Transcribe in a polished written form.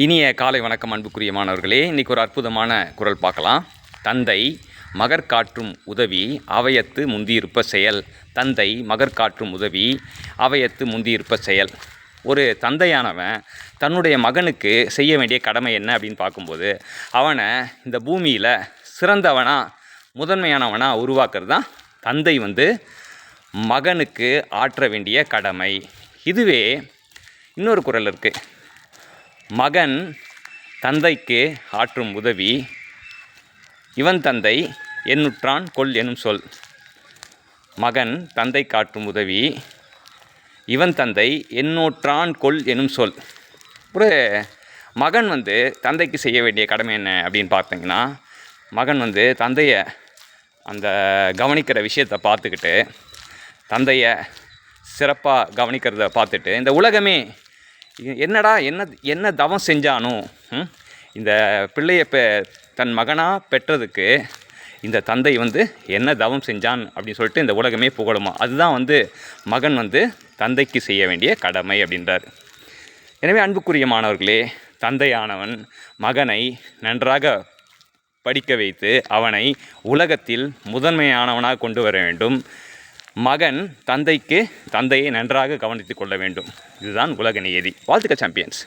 இனிய காலை வணக்கம் அன்புக்குரிய மாணவர்களே. இன்றைக்கி ஒரு அற்புதமான குறள் பார்க்கலாம். தந்தை மகற்காற்றும் உதவி அவையத்து முந்தியிருப்ப செயல். தந்தை மகற்காற்றும் உதவி அவையத்து முந்தியிருப்ப செயல். ஒரு தந்தையானவன் தன்னுடைய மகனுக்கு செய்ய வேண்டிய கடமை என்ன அப்படின்னு பார்க்கும்போது, அவனை இந்த பூமியில் சிறந்தவனாக முதன்மையானவனாக உருவாக்குறது தான் தந்தை மகனுக்கு ஆற்ற வேண்டிய கடமை. இதுவே இன்னொரு குறள் இருக்குது. மகன் தந்தைக்கு ஆற்றும் உதவி இவன் தந்தை என்னுற்றான் கொல் எனும் சொல். மகன் தந்தை காட்டும் உதவி இவன் தந்தை என்னுற்றான் கொல் எனும் சொல். ஒரு மகன் தந்தைக்கு செய்ய வேண்டிய கடமை என்ன அப்படின்னு பார்த்தீங்கன்னா, மகன் தந்தையை அந்த கவனிக்கிற விஷயத்தை பார்த்துக்கிட்டு, தந்தையை சிறப்பாக கவனிக்கிறத பார்த்துட்டு, இந்த உலகமே என்னடா என்ன தவம் செஞ்சானோ, இந்த பிள்ளையை தன் மகனாக பெற்றதுக்கு இந்த தந்தை என்ன தவம் செஞ்சான் அப்படின்னு சொல்லிட்டு இந்த உலகமே புகழுமா. அதுதான் மகன் தந்தைக்கு செய்ய வேண்டிய கடமை அப்படின்றார். எனவே அன்புக்குரிய மாணவர்களே, தந்தையானவன் மகனை நன்றாக படிக்க வைத்து அவனை உலகத்தில் முதன்மையானவனாக கொண்டு வர வேண்டும். மகன் தந்தையை நன்றாக கவனித்து கொள்ள வேண்டும். இதுதான் உலக நியதி. வாழ்த்துக்கள் சாம்பியன்ஸ்.